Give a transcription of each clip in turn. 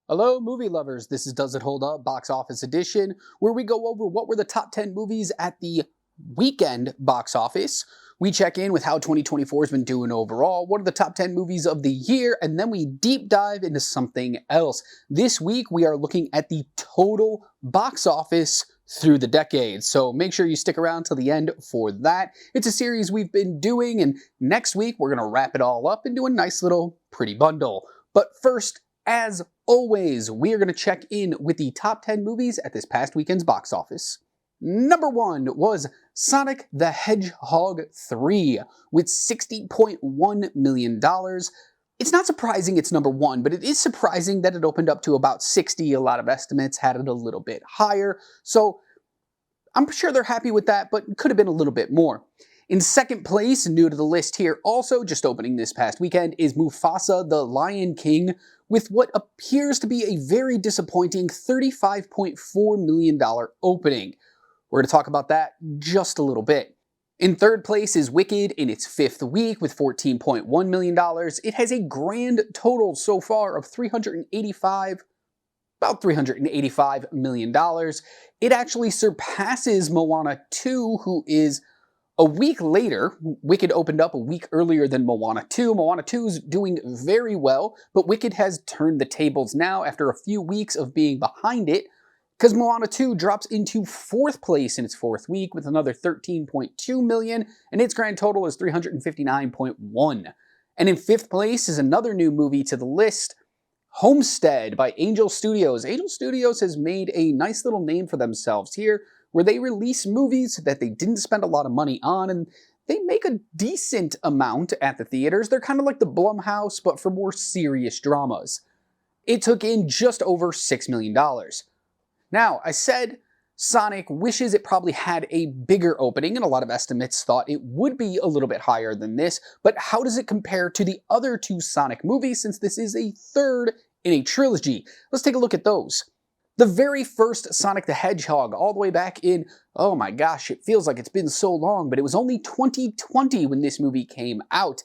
Hello, movie lovers. This is Does It Hold Up Box Office Edition, where we go over what were the top 10 movies at the weekend box office. We check in with how 2024 has been doing overall, what are the top 10 movies of the year, and then we deep dive into something else. This week, we are looking at the total box office through the decades, so make sure you stick around till the end for that. It's a series we've been doing, and next week, we're going to wrap it all up and do a nice little pretty bundle. But first, as always, we are going to check in with the top 10 movies at this past weekend's box office. Number 1 was Sonic the Hedgehog 3 with $60.1 million. It's not surprising it's number 1, but it is surprising that it opened up to about 60. A lot of estimates had it a little bit higher, so I'm sure they're happy with that, but it could have been a little bit more. In second place, new to the list here, also just opening this past weekend, is Mufasa the Lion King with what appears to be a very disappointing $35.4 million opening. We're going to talk about that just a little bit. In third place is Wicked in its 5th week with $14.1 million. It has a grand total so far of about $385 million. It actually surpasses Moana 2, who is a week later. Wicked opened up a week earlier than Moana 2. Moana 2 is doing very well, but Wicked has turned the tables now after a few weeks of being behind it, because Moana 2 drops into 4th place in its 4th week with another $13.2 million, and its grand total is $359.1. And in 5th place is another new movie to the list, Homestead by Angel Studios. Angel Studios has made a nice little name for themselves here, where they release movies that they didn't spend a lot of money on, and they make a decent amount at the theaters. They're kind of like the Blumhouse, but for more serious dramas. It took in just over $6 million. Now, I said Sonic wishes it probably had a bigger opening, and a lot of estimates thought it would be a little bit higher than this, but how does it compare to the other 2 Sonic movies, since this is a third in a trilogy? Let's take a look at those. The very first Sonic the Hedgehog, all the way back in, oh my gosh, it feels like it's been so long, but it was only 2020 when this movie came out.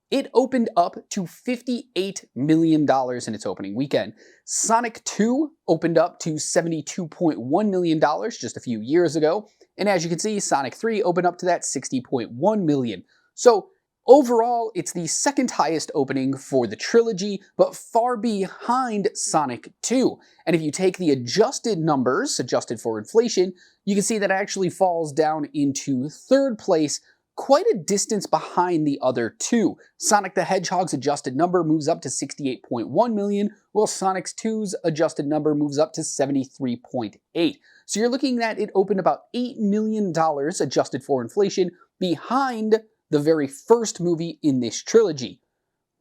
It opened up to $58 million in its opening weekend. Sonic 2 opened up to $72.1 million just a few years ago. And as you can see, Sonic 3 opened up to that $60.1 million. So overall, it's the second highest opening for the trilogy, but far behind Sonic 2. And if you take the adjusted numbers, adjusted for inflation, you can see that it actually falls down into 3rd place, quite a distance behind the other 2. Sonic the Hedgehog's adjusted number moves up to $68.1 million, while Sonic 2's adjusted number moves up to $73.8. So you're looking at it opened about $8 million adjusted for inflation behind the very first movie in this trilogy.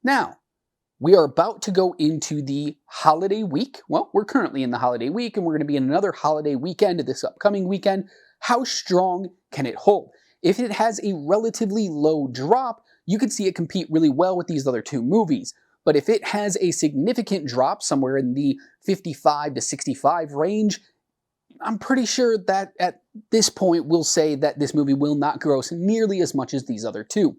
Now, we are about to go into the holiday week. Well, we're currently in the holiday week, and we're going to be in another holiday weekend this upcoming weekend. How strong can it hold? If it has a relatively low drop, you can see it compete really well with these other 2 movies. But if it has a significant drop, somewhere in the 55 to 65 range, I'm pretty sure that at this point we'll say that this movie will not gross nearly as much as these other 2.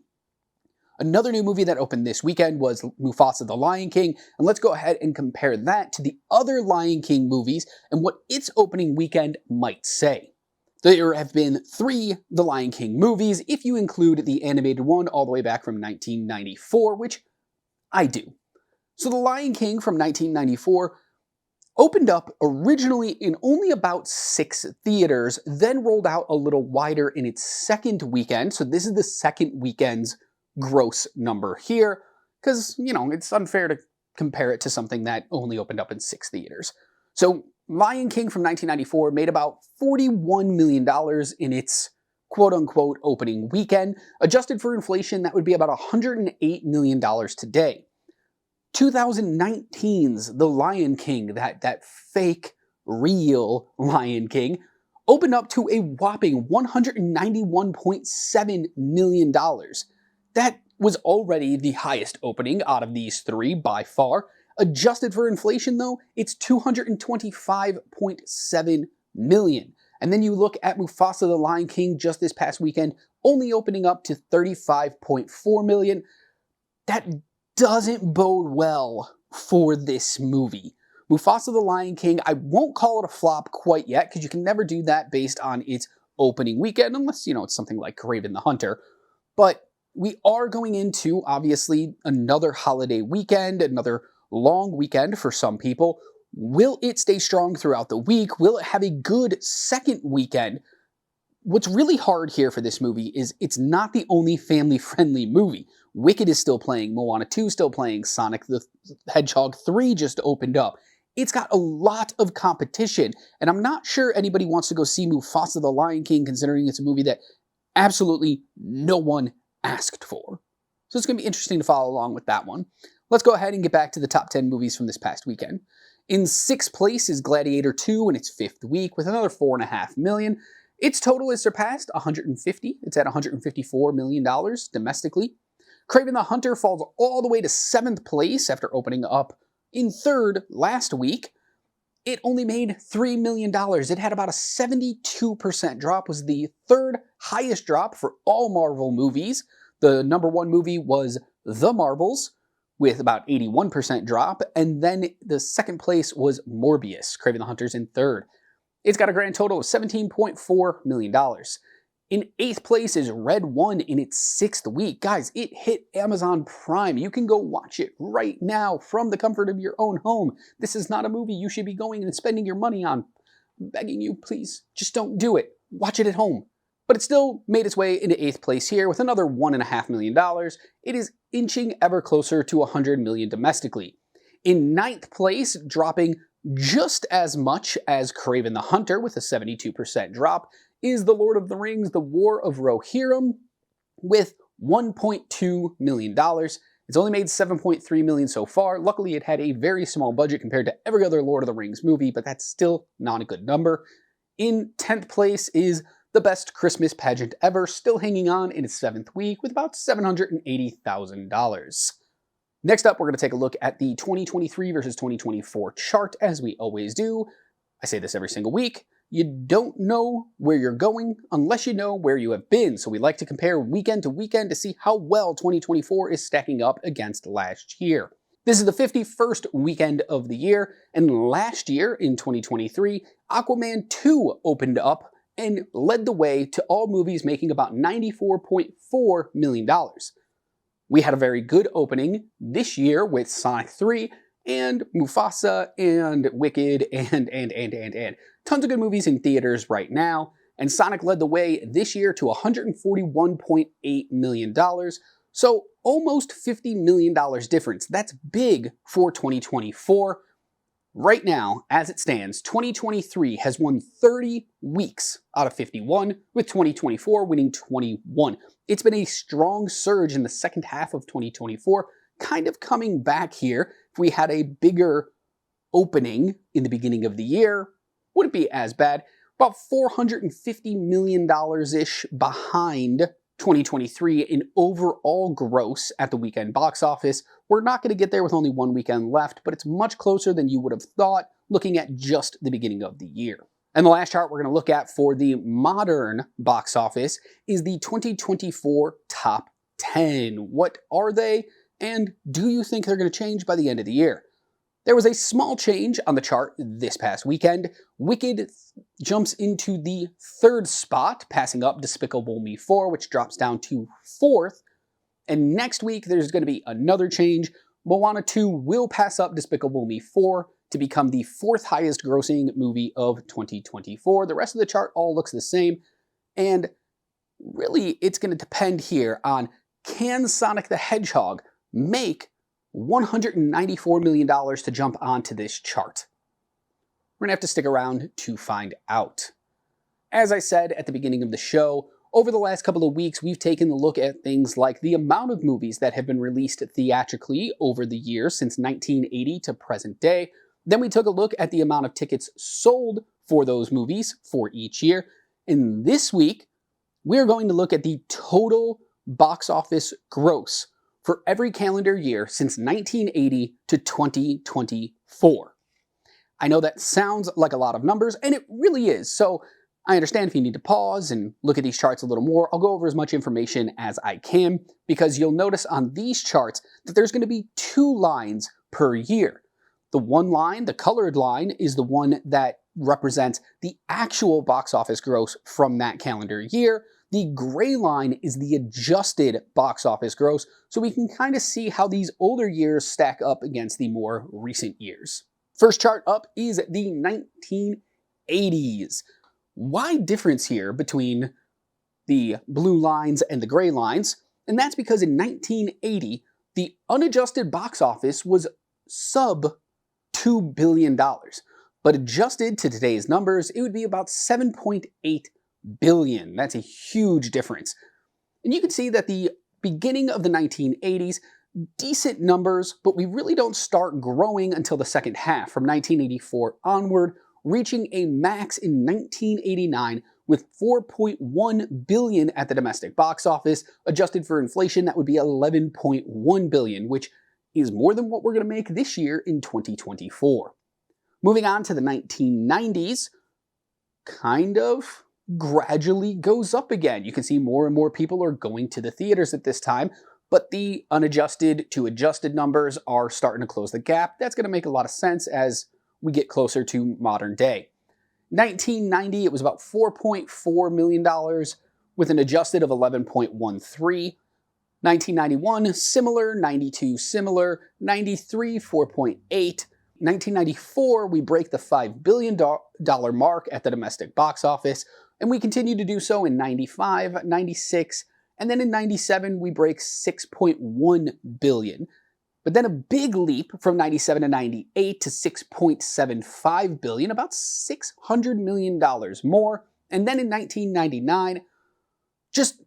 Another new movie that opened this weekend was Mufasa the Lion King, and let's go ahead and compare that to the other Lion King movies and what its opening weekend might say. There have been 3 The Lion King movies, if you include the animated one all the way back from 1994, which I do. So The Lion King from 1994 opened up originally in only about 6 theaters, then rolled out a little wider in its 2nd weekend. So this is the 2nd weekend's gross number here, because, it's unfair to compare it to something that only opened up in 6 theaters. So Lion King from 1994 made about $41 million in its quote-unquote opening weekend. Adjusted for inflation, that would be about $108 million today. 2019's The Lion King, that fake, real Lion King, opened up to a whopping $191.7 million. That was already the highest opening out of these 3 by far. Adjusted for inflation, though, it's $225.7 million. And then you look at Mufasa the Lion King just this past weekend, only opening up to $35.4 million. That doesn't bode well for this movie. Mufasa the Lion King, I won't call it a flop quite yet, because you can never do that based on its opening weekend, unless, it's something like Kraven the Hunter. But we are going into, obviously, another holiday weekend, another long weekend for some people. Will it stay strong throughout the week? Will it have a good second weekend? What's really hard here for this movie is it's not the only family-friendly movie. Wicked is still playing, Moana 2 still playing, Sonic the Hedgehog 3 just opened up. It's got a lot of competition, and I'm not sure anybody wants to go see Mufasa the Lion King, considering it's a movie that absolutely no one asked for. So it's going to be interesting to follow along with that one. Let's go ahead and get back to the top 10 movies from this past weekend. In 6th place is Gladiator 2 in its 5th week with another $4.5 million. Its total has surpassed 150. It's at $154 million domestically. Kraven the Hunter falls all the way to 7th place after opening up in 3rd last week. It only made $3 million. It had about a 72% drop, was the 3rd highest drop for all Marvel movies. The number 1 movie was The Marvels, with about 81% drop, and then the 2nd place was Morbius, Kraven the Hunter's in 3rd. It's got a grand total of $17.4 million. In 8th place is Red 1 in its 6th week. Guys, it hit Amazon Prime. You can go watch it right now from the comfort of your own home. This is not a movie you should be going and spending your money on. I'm begging you, please, just don't do it. Watch it at home. But it still made its way into 8th place here with another $1.5 million. It is inching ever closer to $100 million domestically. In 9th place, dropping just as much as Kraven the Hunter with a 72% drop, is The Lord of the Rings, The War of Rohirrim with $1.2 million. It's only made $7.3 million so far. Luckily, it had a very small budget compared to every other Lord of the Rings movie, but that's still not a good number. In 10th place is The Best Christmas Pageant Ever, still hanging on in its 7th week with about $780,000. Next up, we're going to take a look at the 2023 versus 2024 chart, as we always do. I say this every single week. You don't know where you're going unless you know where you have been. So we like to compare weekend to weekend to see how well 2024 is stacking up against last year. This is the 51st weekend of the year, and last year, in 2023, Aquaman 2 opened up and led the way to all movies making about $94.4 million. We had a very good opening this year with Sonic 3 and Mufasa and Wicked and tons of good movies in theaters right now. And Sonic led the way this year to $141.8 million. So almost $50 million difference. That's big for 2024. Right now, as it stands, 2023 has won 30 weeks out of 51, with 2024 winning 21. It's been a strong surge in the second half of 2024, kind of coming back here. If we had a bigger opening in the beginning of the year, wouldn't be as bad. About $450 million-ish behind 2023 in overall gross at the weekend box office. We're not going to get there with only one weekend left, but it's much closer than you would have thought looking at just the beginning of the year. And the last chart we're going to look at for the modern box office is the 2024 top 10. What are they, and do you think they're going to change by the end of the year? There was a small change on the chart this past weekend. Wicked jumps into the 3rd spot, passing up Despicable Me 4, which drops down to 4th. And next week, there's going to be another change. Moana 2 will pass up Despicable Me 4 to become the 4th highest grossing movie of 2024. The rest of the chart all looks the same. And really, it's going to depend here on, can Sonic the Hedgehog make $194 million to jump onto this chart? We're going to have to stick around to find out. As I said at the beginning of the show, over the last couple of weeks, we've taken a look at things like the amount of movies that have been released theatrically over the years since 1980 to present day. Then we took a look at the amount of tickets sold for those movies for each year. And this week, we're going to look at the total box office gross for every calendar year since 1980 to 2024. I know that sounds like a lot of numbers, and it really is. So I understand if you need to pause and look at these charts a little more. I'll go over as much information as I can, because you'll notice on these charts that there's going to be 2 lines per year. The one line, the colored line, is the one that represents the actual box office gross from that calendar year. The gray line is the adjusted box office gross, so we can kind of see how these older years stack up against the more recent years. First chart up is the 1980s. Wide difference here between the blue lines and the gray lines, and that's because in 1980, the unadjusted box office was sub $2 billion. But adjusted to today's numbers, it would be about $7.8 billion. That's a huge difference. And you can see that the beginning of the 1980s, decent numbers, but we really don't start growing until the second half, from 1984 onward, reaching a max in 1989 with $4.1 billion at the domestic box office. Adjusted for inflation, that would be $11.1 billion, which is more than what we're going to make this year in 2024. Moving on to the 1990s, kind of gradually goes up again. You can see more and more people are going to the theaters at this time, but the unadjusted to adjusted numbers are starting to close the gap. That's going to make a lot of sense as we get closer to modern day. 1990, it was about $4.4 million with an adjusted of 11.13. 1991, similar. 92, similar. 93, 4.8. 1994, we break the $5 billion mark at the domestic box office, and we continue to do so in 95, 96, and then in 97, we break $6.1 billion. But then a big leap from 97 to 98 to $6.75 billion, about $600 million more. And then in 1999, just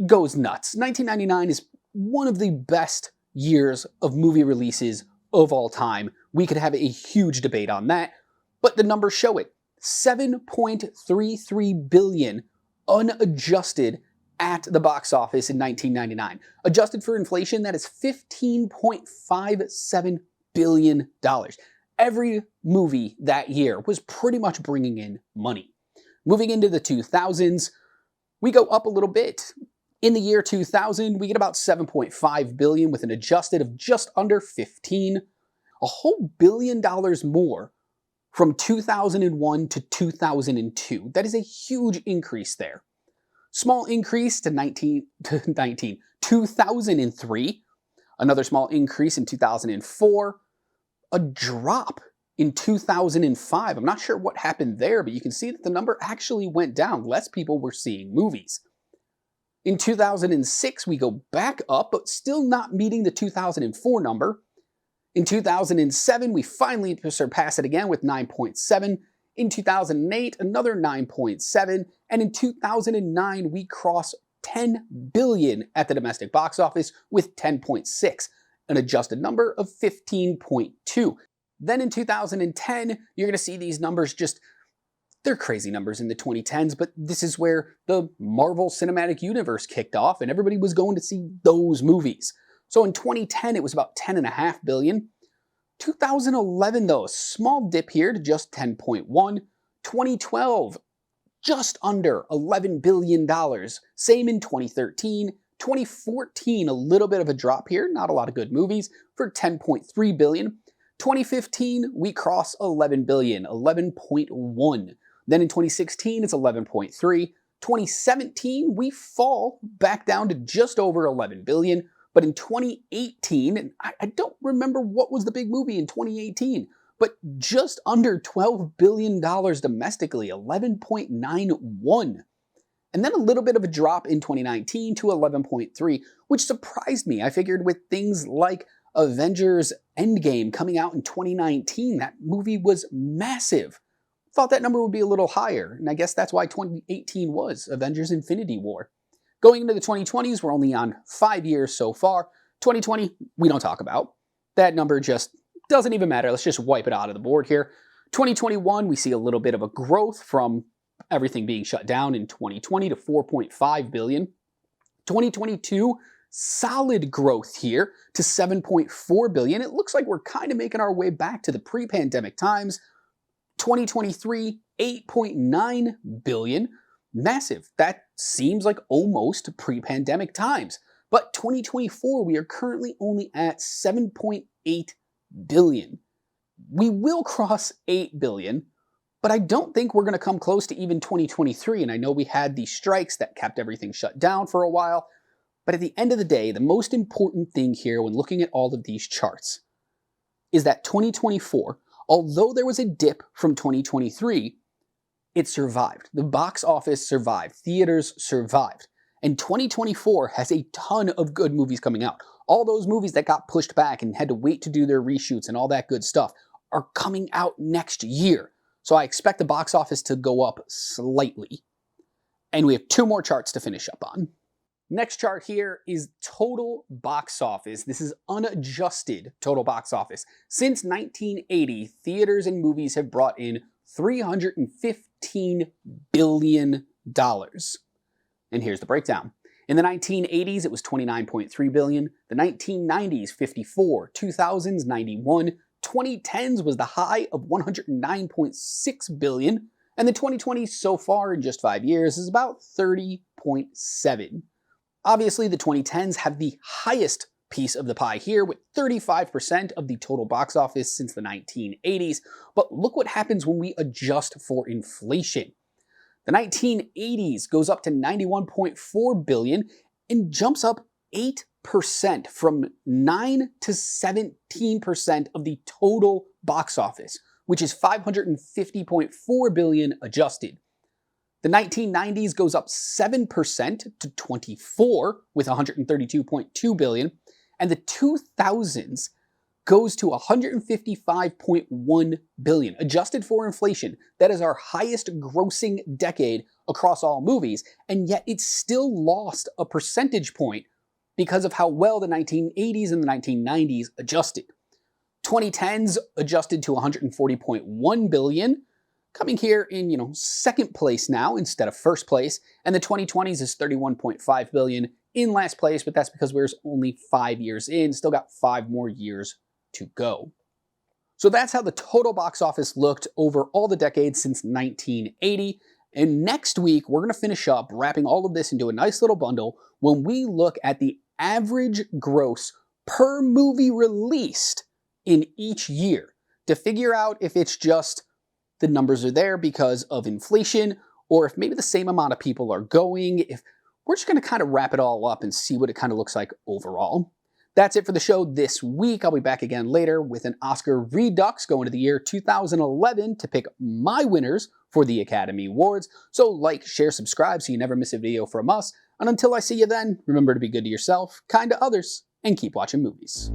goes nuts. 1999 is one of the best years of movie releases of all time. We could have a huge debate on that, but the numbers show it. $7.33 billion unadjusted at the box office in 1999. Adjusted for inflation, that is $15.57 billion. Every movie that year was pretty much bringing in money. Moving into the 2000s, we go up a little bit. In the year 2000, we get about $7.5 billion with an adjusted of just under 15. A whole $1 billion more from 2001 to 2002. That is a huge increase there. Small increase to 2003. Another small increase in 2004. A drop in 2005. I'm not sure what happened there, but you can see that the number actually went down. Less people were seeing movies. In 2006, we go back up, but still not meeting the 2004 number. In 2007, we finally surpass it again with 9.7. In 2008, another 9.7. And in 2009, we cross 10 billion at the domestic box office with 10.6, an adjusted number of 15.2. Then in 2010, you're going to see these numbers they're crazy numbers in the 2010s, but this is where the Marvel Cinematic Universe kicked off and everybody was going to see those movies. So in 2010, it was about 10.5 billion. 2011, though, a small dip here to just 10.1. 2012, just under $11 billion. Same in 2013. 2014, a little bit of a drop here, not a lot of good movies, for 10.3 billion. 2015, we cross 11 billion, 11.1. Then in 2016, it's 11.3. 2017, we fall back down to just over 11 billion. But in 2018, and I don't remember what was the big movie in 2018, but just under $12 billion domestically, 11.91. And then a little bit of a drop in 2019 to 11.3, which surprised me. I figured with things like Avengers Endgame coming out in 2019, that movie was massive. Thought that number would be a little higher, and I guess that's why 2018 was Avengers Infinity War. Going into the 2020s, we're only on 5 years so far. 2020, we don't talk about. That number just doesn't even matter. Let's just wipe it out of the board here. 2021, we see a little bit of a growth from everything being shut down in 2020 to 4.5 billion. 2022, solid growth here to 7.4 billion. It looks like we're kind of making our way back to the pre-pandemic times. 2023, 8.9 billion. Massive. That seems like almost pre-pandemic times. But 2024, we are currently only at 7.8 billion. We will cross 8 billion, but I don't think we're going to come close to even 2023. And I know we had these strikes that kept everything shut down for a while. But at the end of the day, the most important thing here when looking at all of these charts is that 2024, although there was a dip from 2023, it survived. The box office survived. Theaters survived. And 2024 has a ton of good movies coming out. All those movies that got pushed back and had to wait to do their reshoots and all that good stuff are coming out next year. So I expect the box office to go up slightly. And we have 2 more charts to finish up on. Next chart here is total box office. This is unadjusted total box office. Since 1980, theaters and movies have brought in $315 billion. And here's the breakdown. In the 1980s, it was $29.3 billion. The 1990s, $54. 2000s, $91. 2010s was the high of $109.6 billion. And the 2020s so far in just 5 years is about $30.7. Obviously, the 2010s have the highest piece of the pie here with 35% of the total box office since the 1980s. But look what happens when we adjust for inflation. The 1980s goes up to $91.4 billion and jumps up 8% from 9 to 17% of the total box office, which is $550.4 billion adjusted. The 1990s goes up 7% to 24 with $132.2 billion, and the 2000s goes to $155.1 billion, adjusted for inflation. That is our highest grossing decade across all movies, and yet it still lost a percentage point because of how well the 1980s and the 1990s adjusted. 2010s adjusted to $140.1 billion, coming here in, second place now instead of first place, and the 2020s is $31.5 billion in last place, but that's because we're only 5 years in, still got 5 more years to go. So that's how the total box office looked over all the decades since 1980. And next week, we're going to finish up wrapping all of this into a nice little bundle when we look at the average gross per movie released in each year to figure out if it's just the numbers are there because of inflation, or if maybe the same amount of people are going. If we're just going to kind of wrap it all up and see what it kind of looks like overall. That's it for the show this week. I'll be back again later with an Oscar Redux going to the year 2011 to pick my winners for the Academy Awards. So like, share, subscribe so you never miss a video from us. And until I see you then, remember to be good to yourself, kind to others, and keep watching movies.